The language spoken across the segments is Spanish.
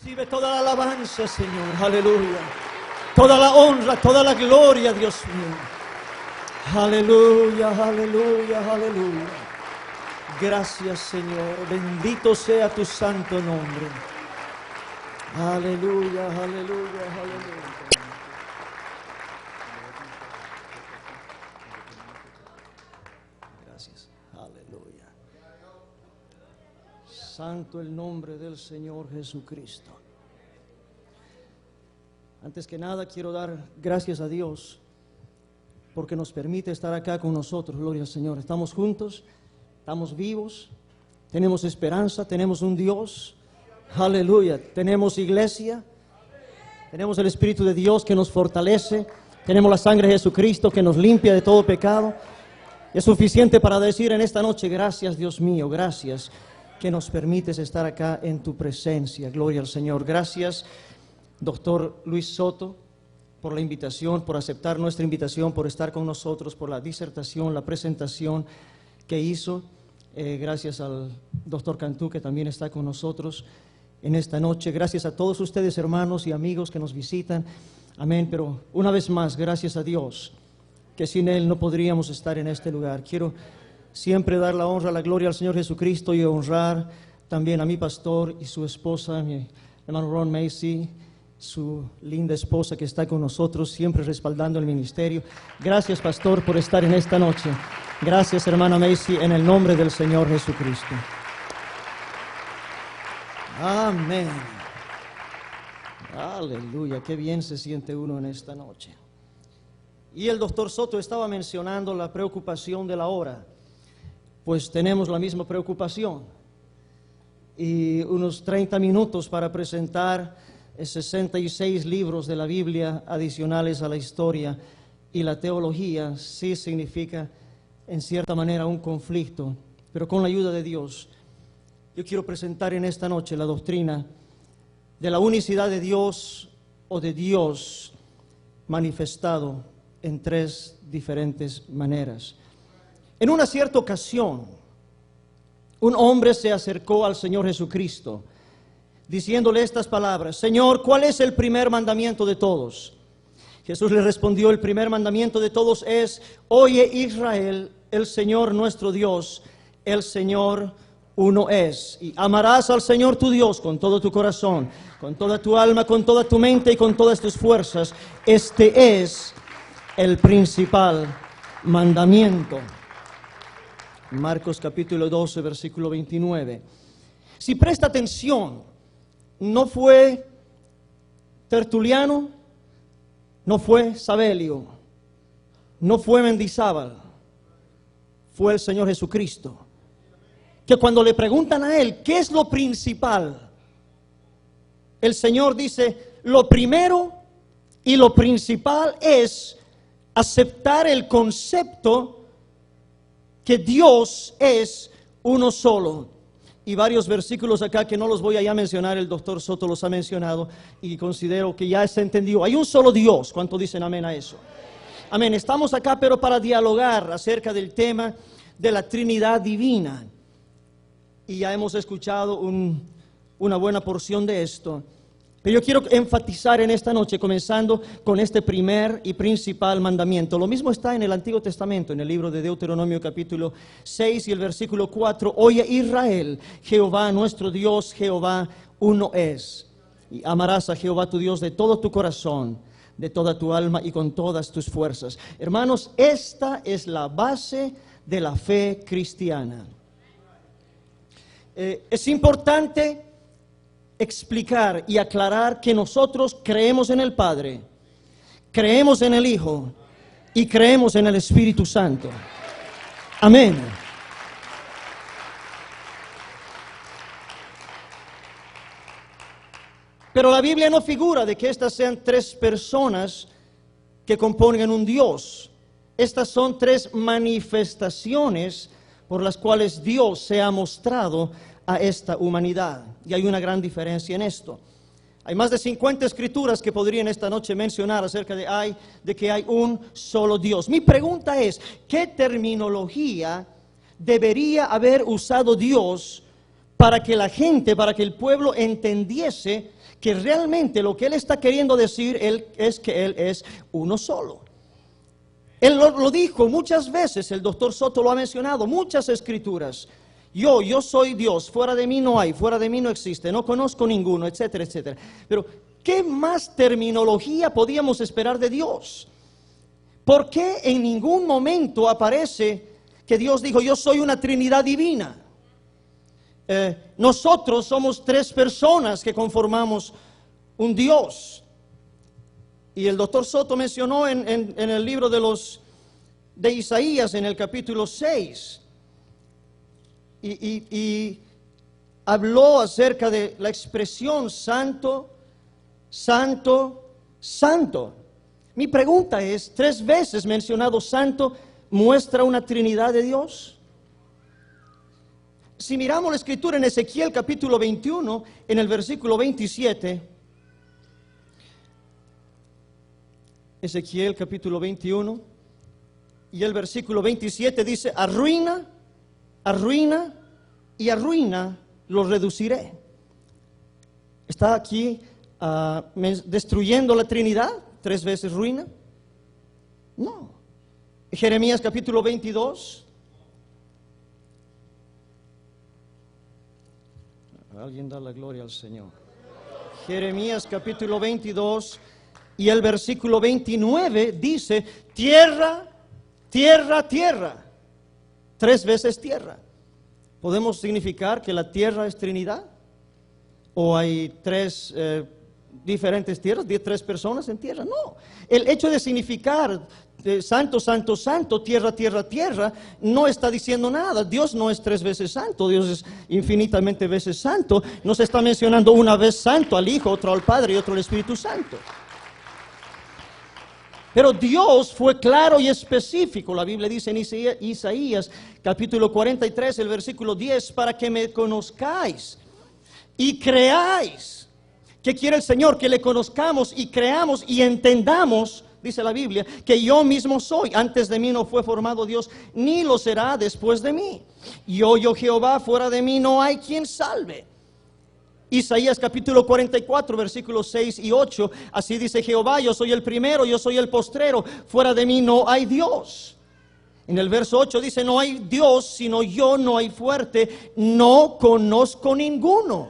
Recibe toda la alabanza, Señor. Aleluya. Toda la honra, toda la gloria, Dios mío. Aleluya, aleluya, aleluya. Gracias, Señor. Bendito sea tu santo nombre. Aleluya, aleluya, aleluya. Gracias. Aleluya. Santo el nombre del Señor Jesucristo. Antes que nada quiero dar gracias a Dios porque nos permite estar acá con nosotros. Gloria al Señor. Estamos juntos, estamos vivos, tenemos esperanza, tenemos un Dios. Aleluya. Tenemos iglesia, tenemos el Espíritu de Dios que nos fortalece, tenemos la sangre de Jesucristo que nos limpia de todo pecado. Es suficiente para decir en esta noche: gracias, Dios mío, gracias que nos permites estar acá en tu presencia. Gloria al Señor. Gracias, Doctor Luis Soto, por la invitación, por aceptar nuestra invitación, por estar con nosotros, por la disertación, la presentación que hizo. Gracias al Doctor Cantú, que también está con nosotros en esta noche. Gracias a todos ustedes, hermanos y amigos que nos visitan. Amén. Pero una vez más, gracias a Dios, que sin Él no podríamos estar en este lugar. Quiero siempre dar la honra, la gloria al Señor Jesucristo y honrar también a mi pastor y su esposa, mi hermano Ron Macy, su linda esposa que está con nosotros, siempre respaldando el ministerio. Gracias, pastor, por estar en esta noche. Gracias, hermana Macy, en el nombre del Señor Jesucristo. Amén. Aleluya, qué bien se siente uno en esta noche. Y el doctor Soto estaba mencionando la preocupación de la hora. Pues tenemos la misma preocupación. Y unos 30 minutos para presentar 66 libros de la Biblia adicionales a la historia y la teología sí significa en cierta manera un conflicto, pero con la ayuda de Dios yo quiero presentar en esta noche la doctrina de la unicidad de Dios o de Dios manifestado en tres diferentes maneras. En una cierta ocasión, un hombre se acercó al Señor Jesucristo diciéndole estas palabras: Señor, ¿cuál es el primer mandamiento de todos? Jesús le respondió: el primer mandamiento de todos es: oye Israel, el Señor nuestro Dios, el Señor uno es. Y amarás al Señor tu Dios con todo tu corazón, con toda tu alma, con toda tu mente y con todas tus fuerzas. Este es el principal mandamiento. Marcos capítulo 12, versículo 29. Si presta atención, no fue Tertuliano, no fue Sabelio, no fue Mendizábal, fue el Señor Jesucristo, que cuando le preguntan a Él, ¿qué es lo principal? El Señor dice: lo primero y lo principal es aceptar el concepto que Dios es uno solo. Y varios versículos acá que no los voy a ya mencionar, el doctor Soto los ha mencionado y considero que ya se entendió. Hay un solo Dios. ¿Cuánto dicen amén a eso? Amén. Estamos acá pero para dialogar acerca del tema de la Trinidad divina. Y ya hemos escuchado una buena porción de esto. Pero yo quiero enfatizar en esta noche, comenzando con este primer y principal mandamiento. Lo mismo está en el Antiguo Testamento, en el libro de Deuteronomio capítulo 6 y el versículo 4. Oye Israel, Jehová nuestro Dios, Jehová uno es. Y amarás a Jehová tu Dios de todo tu corazón, de toda tu alma y con todas tus fuerzas. Hermanos, esta es la base de la fe cristiana. Es importante explicar y aclarar que nosotros creemos en el Padre, creemos en el Hijo y creemos en el Espíritu Santo. Amén. Pero la Biblia no figura de que estas sean tres personas que componen un Dios. Estas son tres manifestaciones por las cuales Dios se ha mostrado a esta humanidad. Y hay una gran diferencia en esto. Hay más de 50 escrituras que podrían esta noche mencionar acerca de que hay un solo Dios. Mi pregunta es: ¿qué terminología debería haber usado Dios para que la gente, para que el pueblo entendiese que realmente lo que Él está queriendo decir es que Él es uno solo. Él lo dijo muchas veces, el doctor Soto lo ha mencionado, muchas escrituras. Yo soy Dios, fuera de mí no hay, fuera de mí no existe, no conozco ninguno, etcétera, etcétera. Pero, ¿qué más terminología podíamos esperar de Dios? ¿Por qué en ningún momento aparece que Dios dijo, yo soy una Trinidad divina? Nosotros somos tres personas que conformamos un Dios. Y el doctor Soto mencionó en el libro de Isaías, en el capítulo 6, y habló acerca de la expresión santo, santo, santo. Mi pregunta es, 3 veces mencionado santo, ¿muestra una Trinidad de Dios? Si miramos la escritura en Ezequiel capítulo 21, en el versículo 27, Ezequiel capítulo 21 y el versículo 27 dice, arruina, arruina y arruina lo reduciré. ¿Está aquí destruyendo la Trinidad? 3 veces ruina. No. Jeremías capítulo 22. Alguien da la gloria al Señor. Jeremías capítulo 22 y el versículo 29 dice, tierra, tierra, tierra. 3 veces tierra. ¿Podemos significar que la tierra es Trinidad? ¿O hay 3 diferentes tierras, 3 personas en tierra? No. El hecho de significar santo, santo, santo, tierra, tierra, tierra, no está diciendo nada. Dios no es 3 veces santo, Dios es infinitamente veces santo. No se está mencionando una vez santo al Hijo, otro al Padre y otro al Espíritu Santo. Pero Dios fue claro y específico. La Biblia dice en Isaías capítulo 43, el versículo 10, para que me conozcáis y creáis. ¿Qué quiere el Señor? Que le conozcamos y creamos y entendamos, dice la Biblia, que yo mismo soy. Antes de mí no fue formado Dios, ni lo será después de mí. Yo Jehová, fuera de mí no hay quien salve. Isaías capítulo 44, versículos 6 y 8, así dice Jehová, yo soy el primero, yo soy el postrero, fuera de mí no hay Dios. En el verso 8 dice, no hay Dios sino yo, no hay fuerte, no conozco ninguno.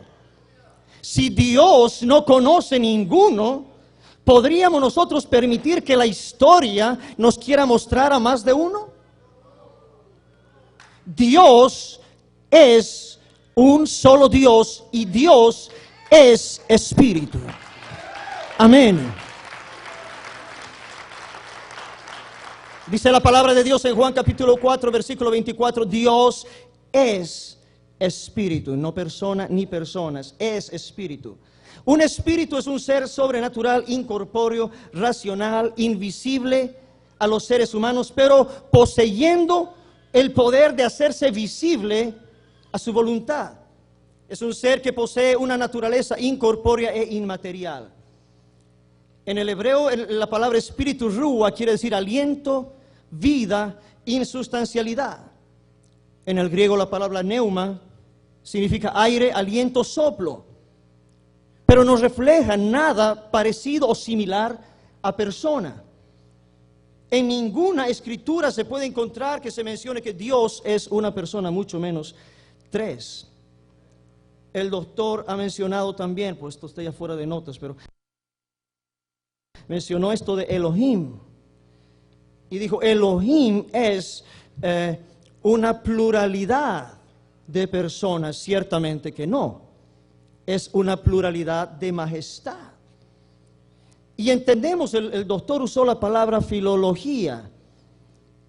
Si Dios no conoce ninguno, ¿podríamos nosotros permitir que la historia nos quiera mostrar a más de uno? Dios es un solo Dios y Dios es Espíritu. Amén. Dice la palabra de Dios en Juan capítulo 4, versículo 24, Dios es Espíritu, no persona ni personas, es Espíritu. Un espíritu es un ser sobrenatural, incorpóreo, racional, invisible a los seres humanos, pero poseyendo el poder de hacerse visible a su voluntad. Es un ser que posee una naturaleza incorpórea e inmaterial. En el hebreo la palabra espíritu ruah quiere decir aliento, vida, insustancialidad. En el griego la palabra pneuma significa aire, aliento, soplo. Pero no refleja nada parecido o similar a persona. En ninguna escritura se puede encontrar que se mencione que Dios es una persona, mucho menos 3. El doctor ha mencionado también, pues esto está ya fuera de notas, pero mencionó esto de Elohim. Y dijo, Elohim es una pluralidad de personas. Ciertamente que no. Es una pluralidad de majestad. Y entendemos, el doctor usó la palabra filología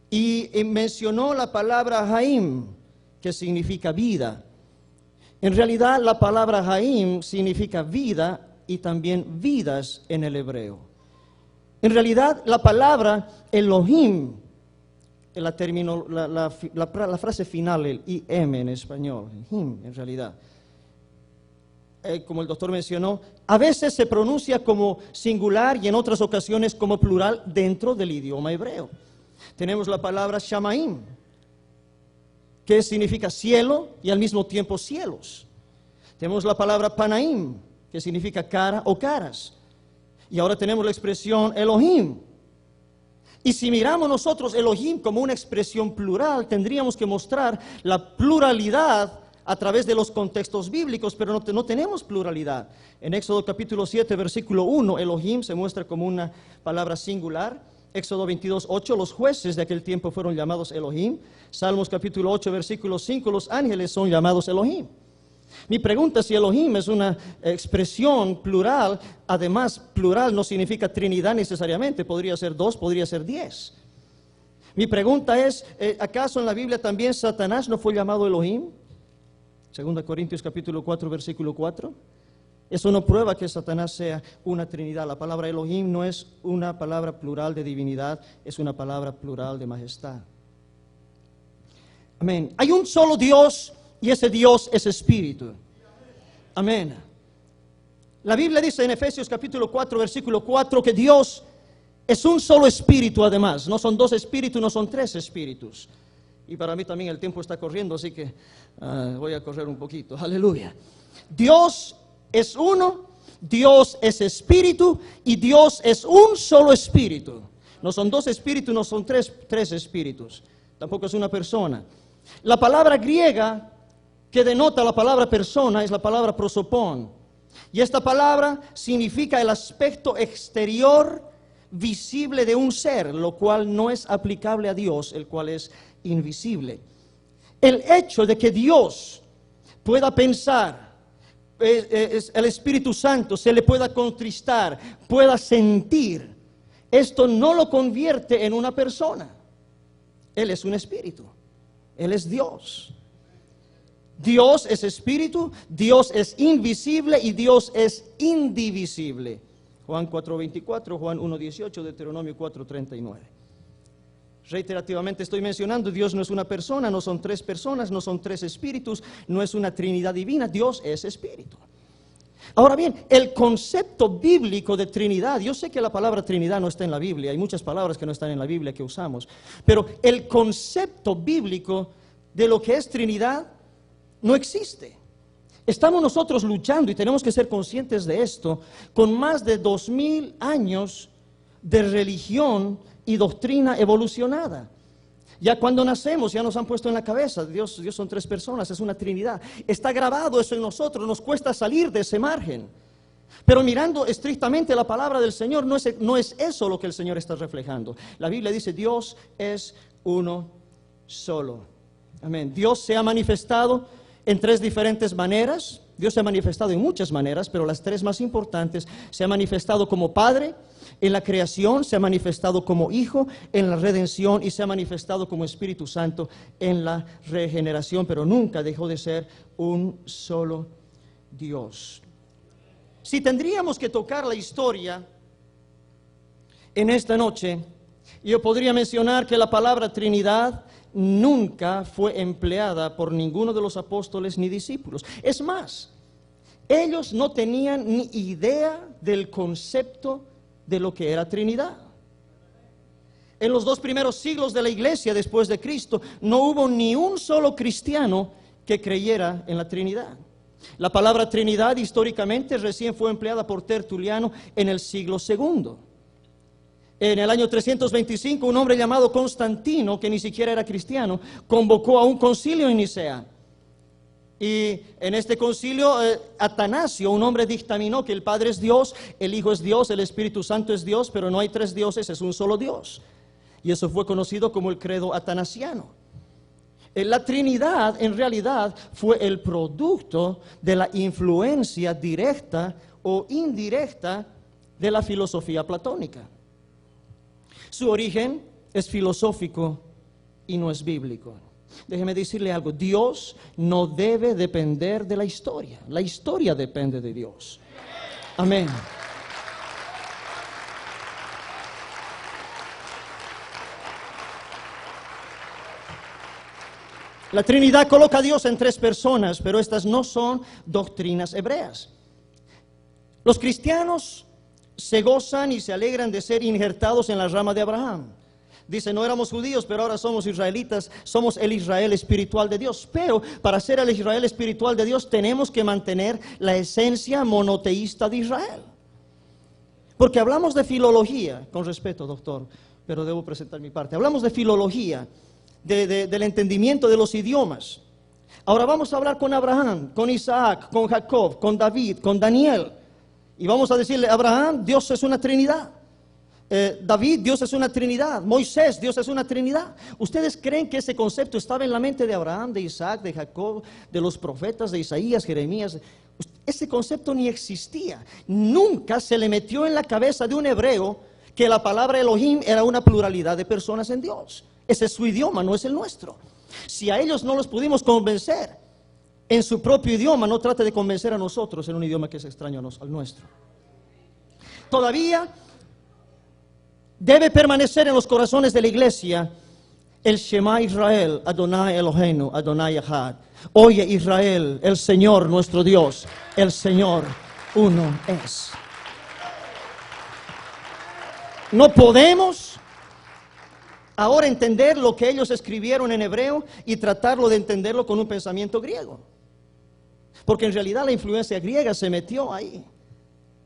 y mencionó la palabra Haim, que significa vida. En realidad la palabra Haim significa vida y también vidas en el hebreo. En realidad la palabra Elohim, la frase final, el im en español, him en realidad, como el doctor mencionó, a veces se pronuncia como singular y en otras ocasiones como plural dentro del idioma hebreo. Tenemos la palabra Shamaim, que significa cielo y al mismo tiempo cielos. Tenemos la palabra Panaim, que significa cara o caras. Y ahora tenemos la expresión Elohim. Y si miramos nosotros Elohim como una expresión plural, tendríamos que mostrar la pluralidad a través de los contextos bíblicos, pero no tenemos pluralidad. En Éxodo capítulo 7, versículo 1, Elohim se muestra como una palabra singular. Éxodo 22, 8, los jueces de aquel tiempo fueron llamados Elohim. Salmos capítulo 8, versículo 5, los ángeles son llamados Elohim. Mi pregunta es si Elohim es una expresión plural. Además, plural no significa Trinidad necesariamente, podría ser 2, podría ser 10. Mi pregunta es, ¿acaso en la Biblia también Satanás no fue llamado Elohim? 2 Corintios capítulo 4, versículo 4. Eso no prueba que Satanás sea una Trinidad. La palabra Elohim no es una palabra plural de divinidad, es una palabra plural de majestad. Amén. Hay un solo Dios y ese Dios es espíritu. Amén. La Biblia dice en Efesios capítulo 4, versículo 4, que Dios es un solo espíritu además. No son 2 espíritus, no son 3 espíritus. Y para mí también el tiempo está corriendo, así que voy a correr un poquito. Aleluya. Dios es uno, Dios es espíritu y Dios es un solo espíritu. No son 2 espíritus, no son tres espíritus. Tampoco es una persona. La palabra griega que denota la palabra persona es la palabra prosopón. Y esta palabra significa el aspecto exterior visible de un ser, lo cual no es aplicable a Dios, el cual es invisible. El hecho de que Dios pueda pensar, el Espíritu Santo se le pueda contristar, pueda sentir, esto no lo convierte en una persona. Él es un espíritu, Él es Dios. Dios es espíritu, Dios es invisible y Dios es indivisible. Juan 4:24, Juan 1:18, Deuteronomio 4:39. Reiterativamente estoy mencionando, Dios no es una persona, no son 3 personas, no son 3 espíritus, no es una Trinidad divina, Dios es espíritu. Ahora bien, el concepto bíblico de Trinidad, yo sé que la palabra Trinidad no está en la Biblia, hay muchas palabras que no están en la Biblia que usamos, pero el concepto bíblico de lo que es Trinidad no existe. Estamos nosotros luchando, y tenemos que ser conscientes de esto, con más de 2000 años de religión y doctrina evolucionada. Ya cuando nacemos ya nos han puesto en la cabeza, Dios son 3 personas, es una Trinidad. Está grabado eso en nosotros, nos cuesta salir de ese margen. Pero mirando estrictamente la palabra del Señor, no es eso lo que el Señor está reflejando. La Biblia dice, Dios es uno solo. Amén. Dios se ha manifestado en 3 diferentes maneras. Dios se ha manifestado en muchas maneras, pero las 3 más importantes: se ha manifestado como Padre en la creación, se ha manifestado como Hijo en la redención y se ha manifestado como Espíritu Santo en la regeneración, pero nunca dejó de ser un solo Dios. Si tendríamos que tocar la historia en esta noche, yo podría mencionar que la palabra Trinidad nunca fue empleada por ninguno de los apóstoles ni discípulos. Es más, ellos no tenían ni idea del concepto de lo que era Trinidad. En los 2 primeros siglos de la iglesia después de Cristo, no hubo ni un solo cristiano que creyera en la Trinidad. La palabra Trinidad históricamente recién fue empleada por Tertuliano en el siglo II. En el año 325, un hombre llamado Constantino, que ni siquiera era cristiano, convocó a un concilio en Nicea. Y en este concilio, Atanasio, un hombre, dictaminó que el Padre es Dios, el Hijo es Dios, el Espíritu Santo es Dios, pero no hay 3 dioses, es un solo Dios. Y eso fue conocido como el credo atanasiano. La Trinidad, en realidad, fue el producto de la influencia directa o indirecta de la filosofía platónica. Su origen es filosófico y no es bíblico. Déjeme decirle algo, Dios no debe depender de la historia depende de Dios. Amén. La Trinidad coloca a Dios en 3 personas, pero estas no son doctrinas hebreas. Los cristianos se gozan y se alegran de ser injertados en la rama de Abraham. Dice, no éramos judíos, pero ahora somos israelitas, somos el Israel espiritual de Dios. Pero para ser el Israel espiritual de Dios tenemos que mantener la esencia monoteísta de Israel. Porque hablamos de filología, con respeto, doctor, pero debo presentar mi parte. Hablamos de filología, del entendimiento de los idiomas. Ahora vamos a hablar con Abraham, con Isaac, con Jacob, con David, con Daniel. Y vamos a decirle, Abraham, Dios es una Trinidad. David, Dios es una Trinidad. Moisés, Dios es una Trinidad. ¿Ustedes creen que ese concepto estaba en la mente de Abraham, de Isaac, de Jacob, de los profetas, de Isaías, Jeremías? Ese concepto ni existía. Nunca se le metió en la cabeza de un hebreo que la palabra Elohim era una pluralidad de personas en Dios. Ese es su idioma, no es el nuestro. Si a ellos no los pudimos convencer en su propio idioma, no trate de convencer a nosotros en un idioma que es extraño al nuestro. Todavía debe permanecer en los corazones de la iglesia el Shema Israel, Adonai Eloheinu, Adonai Echad. Oye Israel, el Señor nuestro Dios, el Señor uno es. No podemos ahora entender lo que ellos escribieron en hebreo y tratarlo de entenderlo con un pensamiento griego. Porque en realidad la influencia griega se metió ahí.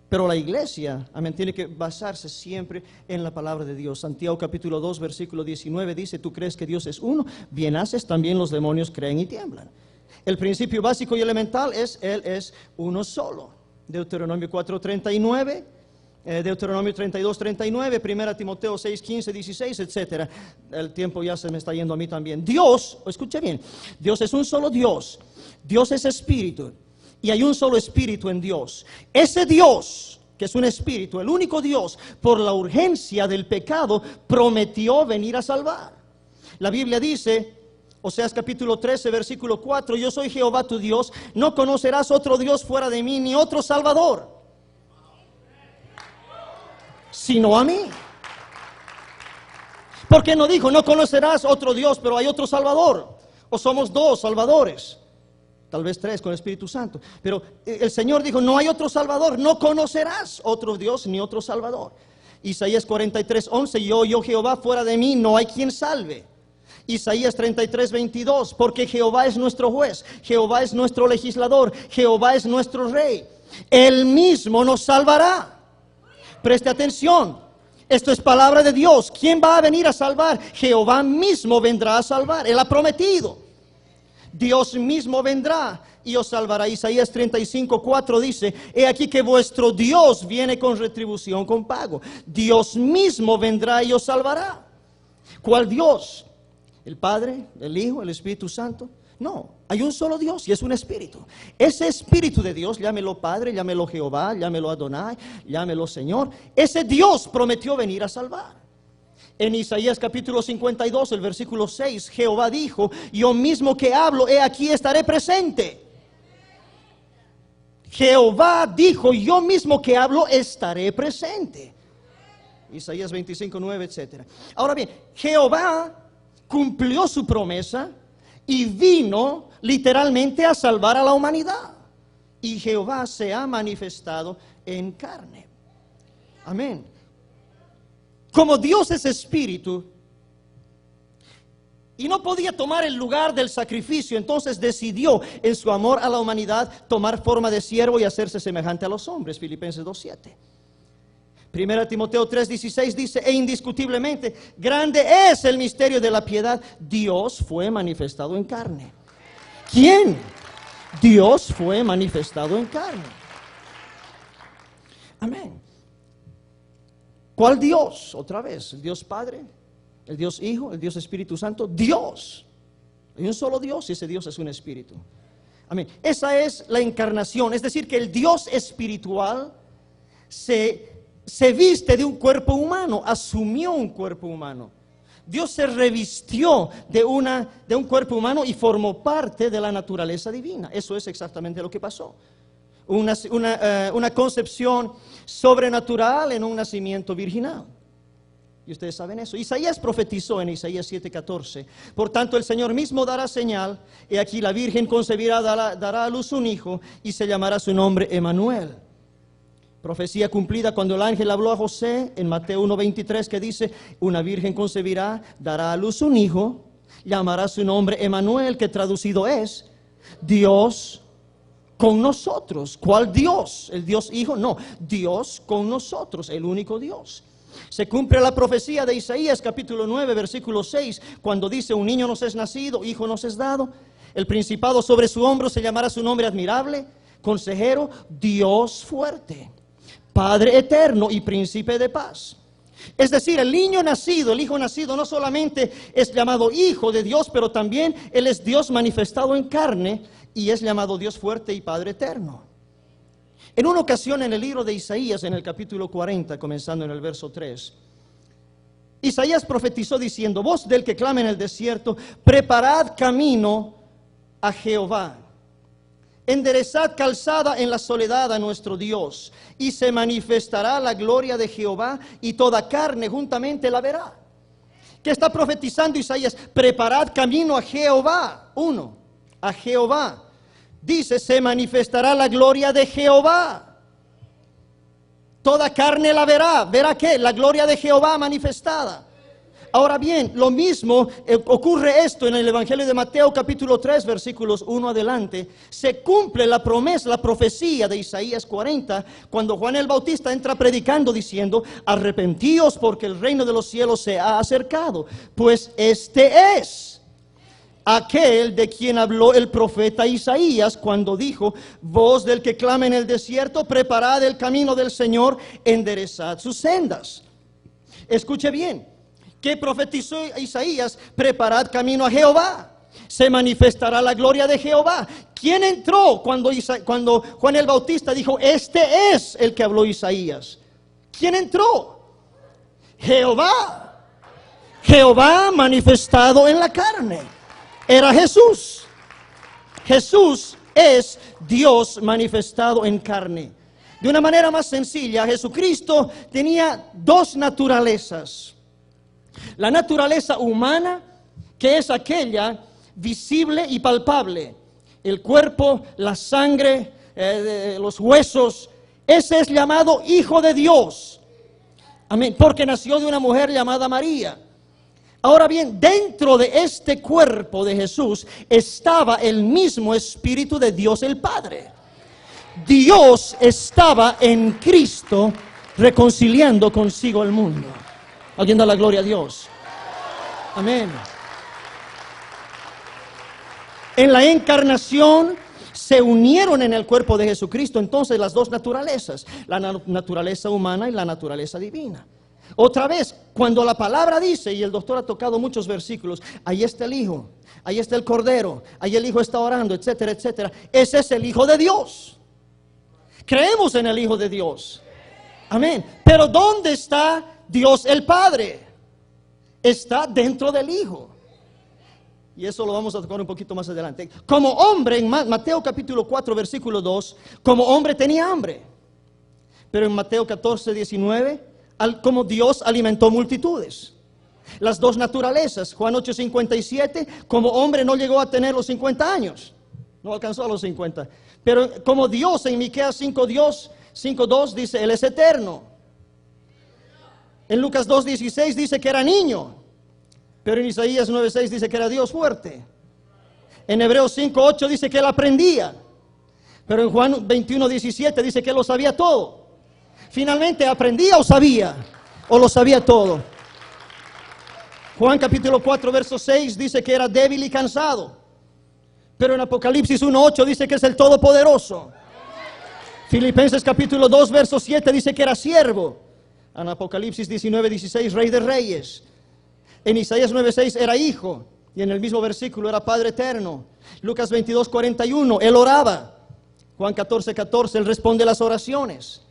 Pero la iglesia, amén, tiene que basarse siempre en la palabra de Dios. Santiago capítulo 2, versículo 19 dice, ¿tú crees que Dios es uno? Bien haces, también los demonios creen y tiemblan. El principio básico y elemental es, Él es uno solo. Deuteronomio 4:39, Deuteronomio 32:39, 1 Timoteo 6:15, 16, etc. El tiempo ya se me está yendo a mí también. Dios, escuche bien, Dios es un solo Dios. Dios es espíritu. Y hay un solo espíritu en Dios. Ese Dios, que es un espíritu, el único Dios, por la urgencia del pecado, prometió venir a salvar. La Biblia dice, Oseas capítulo 13, versículo 4, yo soy Jehová tu Dios, no conocerás otro Dios fuera de mí, ni otro Salvador, sino a mí. Porque no dijo, no conocerás otro Dios, pero hay otro Salvador, o somos dos Salvadores. Tal vez tres con el Espíritu Santo. Pero el Señor dijo, no hay otro Salvador, no conocerás otro Dios ni otro Salvador. Isaías 43:11, yo Jehová, fuera de mí no hay quien salve. Isaías 33:22, porque Jehová es nuestro juez, Jehová es nuestro legislador, Jehová es nuestro rey. Él mismo nos salvará. Preste atención, esto es palabra de Dios. ¿Quién va a venir a salvar? Jehová mismo vendrá a salvar, Él ha prometido. Dios mismo vendrá y os salvará. Isaías 35:4 dice, he aquí que vuestro Dios viene con retribución, con pago. Dios mismo vendrá y os salvará. ¿Cuál Dios? ¿El Padre, el Hijo, el Espíritu Santo? No, hay un solo Dios y es un espíritu. Ese espíritu de Dios, llámelo Padre, llámelo Jehová, llámelo Adonai, llámelo Señor. Ese Dios prometió venir a salvar. En Isaías capítulo 52, el versículo 6, Jehová dijo, yo mismo que hablo, he aquí estaré presente. Jehová dijo, yo mismo que hablo, estaré presente. Isaías 25:9, etc. Ahora bien, Jehová cumplió su promesa y vino literalmente a salvar a la humanidad. Y Jehová se ha manifestado en carne. Amén. Como Dios es espíritu y no podía tomar el lugar del sacrificio, entonces decidió en su amor a la humanidad tomar forma de siervo y hacerse semejante a los hombres. Filipenses 2:7. 1 Timoteo 3:16 dice, e indiscutiblemente grande es el misterio de la piedad. Dios fue manifestado en carne. ¿Quién? Dios fue manifestado en carne. Amén. ¿Cuál Dios? Otra vez, el Dios Padre, el Dios Hijo, el Dios Espíritu Santo. Dios. Hay un solo Dios y ese Dios es un espíritu. Amén. Esa es la encarnación. Es decir, que el Dios espiritual se viste de un cuerpo humano, asumió un cuerpo humano. Dios se revistió de un cuerpo humano y formó parte de la naturaleza divina. Eso es exactamente lo que pasó. Una concepción sobrenatural en un nacimiento virginal. Y ustedes saben eso. Isaías profetizó en Isaías 7:14. Por tanto el Señor mismo dará señal, y aquí la Virgen concebirá, dará a luz un hijo, y se llamará su nombre Emmanuel. Profecía cumplida cuando el ángel habló a José en Mateo 1:23, que dice: una virgen concebirá, dará a luz un hijo, llamará su nombre Emanuel, que traducido es Dios con nosotros. ¿Cuál Dios? ¿El Dios Hijo? No, Dios con nosotros, el único Dios. Se cumple la profecía de Isaías capítulo 9 versículo 6, cuando dice: un niño nos es nacido, hijo nos es dado, el principado sobre su hombro, se llamará su nombre admirable, consejero, Dios fuerte, Padre eterno y príncipe de paz. Es decir, el niño nacido, el hijo nacido, no solamente es llamado hijo de Dios, pero también Él es Dios manifestado en carne y es llamado Dios fuerte y Padre eterno. En una ocasión en el libro de Isaías, en el capítulo 40, comenzando en el verso 3, Isaías profetizó diciendo: voz del que clama en el desierto, preparad camino a Jehová, enderezad calzada en la soledad a nuestro Dios, y se manifestará la gloria de Jehová, y toda carne juntamente la verá. ¿Qué está profetizando Isaías? Preparad camino a Jehová. Uno, a Jehová. Dice: se manifestará la gloria de Jehová. Toda carne la verá. ¿Verá qué? La gloria de Jehová manifestada. Ahora bien, lo mismo ocurre esto en el Evangelio de Mateo capítulo 3 versículos 1 adelante. Se cumple la promesa, la profecía de Isaías 40, cuando Juan el Bautista entra predicando diciendo: arrepentíos porque el reino de los cielos se ha acercado. Pues este es aquel de quien habló el profeta Isaías cuando dijo: voz del que clama en el desierto, preparad el camino del Señor, enderezad sus sendas. Escuche bien. ¿Qué profetizó Isaías? Preparad camino a Jehová, se manifestará la gloria de Jehová. ¿Quién entró cuando Juan el Bautista dijo: este es el que habló Isaías? ¿Quién entró? Jehová. Jehová manifestado en la carne. Era Jesús. Jesús es Dios manifestado en carne. De una manera más sencilla, Jesucristo tenía dos naturalezas. La naturaleza humana, que es aquella visible y palpable, el cuerpo, la sangre, los huesos. Ese es llamado Hijo de Dios. Amén, porque nació de una mujer llamada María. Ahora bien, dentro de este cuerpo de Jesús estaba el mismo Espíritu de Dios el Padre. Dios estaba en Cristo reconciliando consigo al mundo. ¿Alguien da la gloria a Dios? Amén. En la encarnación se unieron en el cuerpo de Jesucristo entonces las dos naturalezas, la naturaleza humana y la naturaleza divina. Otra vez, cuando la palabra dice, y el doctor ha tocado muchos versículos: ahí está el Hijo, ahí está el Cordero, ahí el Hijo está orando, etcétera, etcétera. Ese es el Hijo de Dios. Creemos en el Hijo de Dios. Amén. Pero ¿dónde está Dios el Padre? Está dentro del Hijo. Y eso lo vamos a tocar un poquito más adelante. Como hombre, en Mateo capítulo 4 versículo 2, como hombre tenía hambre. Pero en Mateo 14, 19, como Dios alimentó multitudes. Las dos naturalezas. Juan 8, 57, como hombre no llegó a tener los 50 años. No alcanzó a los 50. Pero como Dios, en Miqueas 5:2 dice: Él es eterno. En Lucas 2:16 dice que era niño, pero en Isaías 9:6 dice que era Dios fuerte. En Hebreos 5:8 dice que él aprendía, pero en Juan 21:17 dice que él lo sabía todo. Finalmente, ¿aprendía o sabía? ¿O lo sabía todo? Juan capítulo 4 verso 6 dice que era débil y cansado, pero en Apocalipsis 1:8 dice que es el Todopoderoso. Filipenses capítulo 2 verso 7 dice que era siervo. En Apocalipsis 19:16, Rey de Reyes. En Isaías 9:6 era hijo. Y en el mismo versículo era Padre eterno. Lucas 22:41, él oraba. Juan 14:14, él responde las oraciones.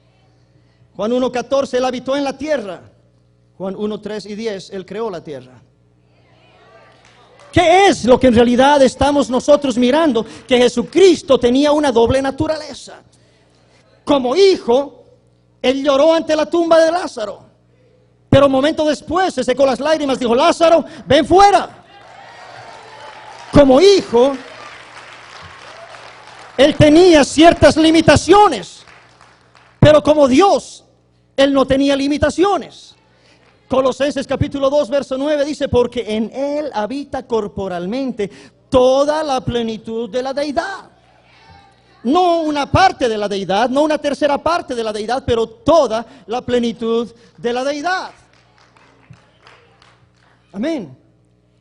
Juan 1:14, él habitó en la tierra. Juan 1:3 y 10, él creó la tierra. ¿Qué es lo que en realidad estamos nosotros mirando? Que Jesucristo tenía una doble naturaleza. Como hijo, él lloró ante la tumba de Lázaro, pero un momento después se secó las lágrimas, dijo: Lázaro, ven fuera. Como hijo, él tenía ciertas limitaciones, Pero como Dios, Él no tenía limitaciones. Colosenses capítulo 2, verso 9 dice, porque en Él habita corporalmente toda la plenitud de la deidad. No una parte de la deidad, no una tercera parte de la deidad, pero toda la plenitud de la deidad. Amén.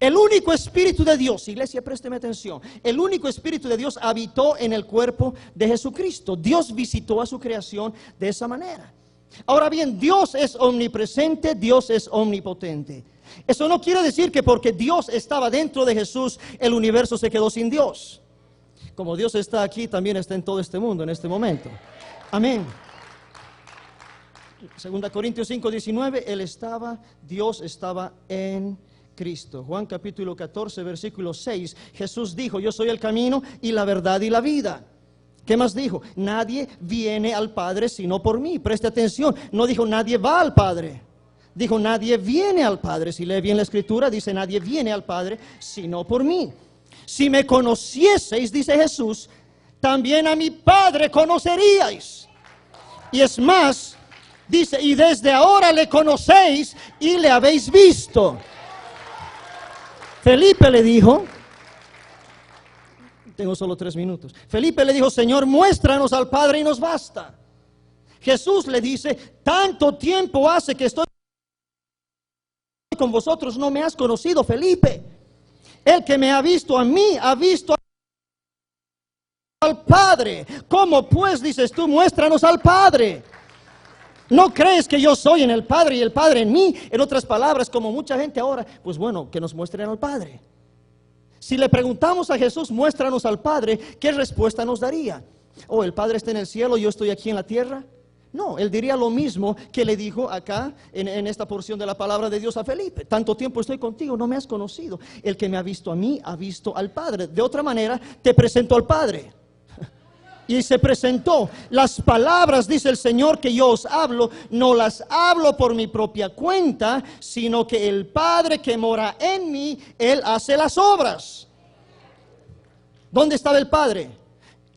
El único Espíritu de Dios, iglesia, présteme atención, el único Espíritu de Dios habitó en el cuerpo de Jesucristo. Dios visitó a su creación de esa manera. Ahora bien, Dios es omnipresente, Dios es omnipotente. Eso no quiere decir que porque Dios estaba dentro de Jesús, el universo se quedó sin Dios. Como Dios está aquí, también está en todo este mundo en este momento. Amén. 2 Corintios 5:19, Dios estaba en Cristo. Juan capítulo 14, versículo 6, Jesús dijo, yo soy el camino y la verdad y la vida. ¿Qué más dijo? Nadie viene al Padre sino por mí. Preste atención, no dijo nadie va al Padre. Dijo nadie viene al Padre. Si lee bien la Escritura, dice nadie viene al Padre sino por mí. Si me conocieseis, dice Jesús, también a mi Padre conoceríais. Y es más, dice, y desde ahora le conocéis y le habéis visto. Felipe le dijo, tengo solo 3 minutos. Felipe le dijo, Señor, muéstranos al Padre y nos basta. Jesús le dice, tanto tiempo hace que estoy con vosotros, no me has conocido, Felipe. El que me ha visto a mí, ha visto al Padre. ¿Cómo pues, dices tú, muéstranos al Padre? ¿No crees que yo soy en el Padre y el Padre en mí? En otras palabras, como mucha gente ahora, pues bueno, que nos muestren al Padre. Si le preguntamos a Jesús, muéstranos al Padre, ¿qué respuesta nos daría? ¿Oh, el Padre está en el cielo, yo estoy aquí en la tierra? No, él diría lo mismo que le dijo acá en esta porción de la palabra de Dios a Felipe. Tanto tiempo estoy contigo, no me has conocido. El que me ha visto a mí, ha visto al Padre. De otra manera, te presento al Padre. Y se presentó. Las palabras, dice el Señor, que yo os hablo, no las hablo por mi propia cuenta, sino que el Padre que mora en mí, Él hace las obras. ¿Dónde estaba el Padre?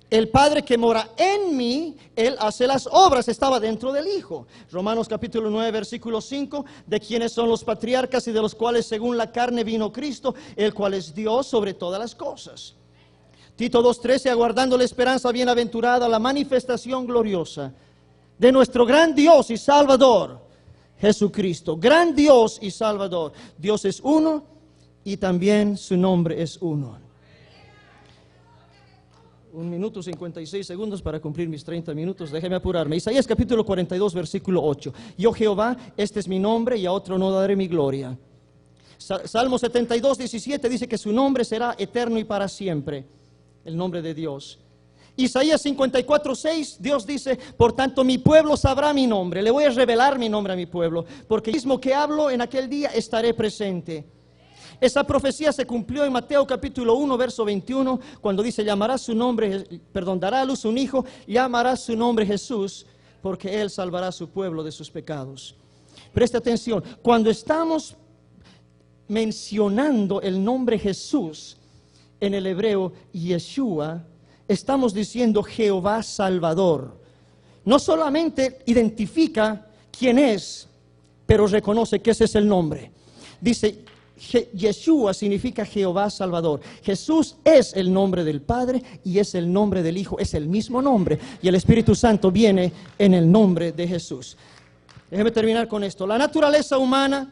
El Padre que mora en mí, Él hace las obras, estaba dentro del Hijo. Romanos capítulo 9, versículo 5, de quienes son los patriarcas y de los cuales según la carne vino Cristo, el cual es Dios sobre todas las cosas. Tito 2:13, aguardando la esperanza bienaventurada, la manifestación gloriosa de nuestro gran Dios y Salvador, Jesucristo. Gran Dios y Salvador. Dios es uno y también su nombre es uno. 1 minuto 56 segundos para cumplir mis 30 minutos. Déjeme apurarme. Isaías capítulo 42, versículo 8. Yo Jehová, este es mi nombre y a otro no daré mi gloria. Salmo 72, 17 dice que su nombre será eterno y para siempre. El nombre de Dios. Isaías 54, 6, Dios dice, por tanto mi pueblo sabrá mi nombre. Le voy a revelar mi nombre a mi pueblo, porque mismo que hablo en aquel día estaré presente. Esa profecía se cumplió en Mateo capítulo 1, verso 21, cuando dice, dará a luz un hijo, llamará su nombre Jesús, porque Él salvará a su pueblo de sus pecados. Presta atención, cuando estamos mencionando el nombre Jesús, en el hebreo Yeshua, estamos diciendo Jehová Salvador. No solamente identifica quién es, pero reconoce que ese es el nombre. Dice, Yeshua significa Jehová Salvador. Jesús es el nombre del Padre y es el nombre del Hijo, es el mismo nombre. Y el Espíritu Santo viene en el nombre de Jesús. Déjeme terminar con esto. La naturaleza humana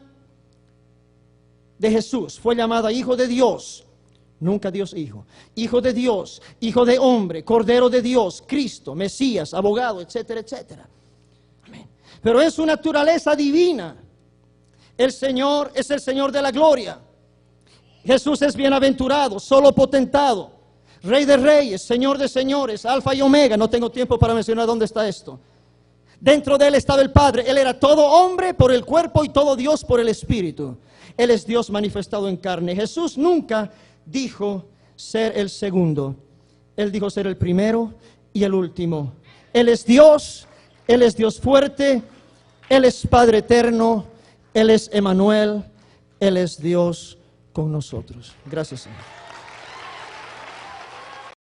de Jesús fue llamada Hijo de Dios. Nunca Dios Hijo. Hijo de Dios, Hijo de hombre, Cordero de Dios, Cristo, Mesías, abogado, etcétera, etcétera. Amén. Pero en su naturaleza divina, el Señor es el Señor de la gloria. Jesús es bienaventurado, solo potentado, Rey de reyes, Señor de señores, Alfa y Omega. No tengo tiempo para mencionar dónde está esto. Dentro de Él estaba el Padre. Él era todo hombre por el cuerpo y todo Dios por el Espíritu. Él es Dios manifestado en carne. Jesús nunca dijo ser el segundo. Él dijo ser el primero y el último. Él es Dios fuerte, Él es Padre eterno, Él es Emmanuel, Él es Dios con nosotros. Gracias, Señor.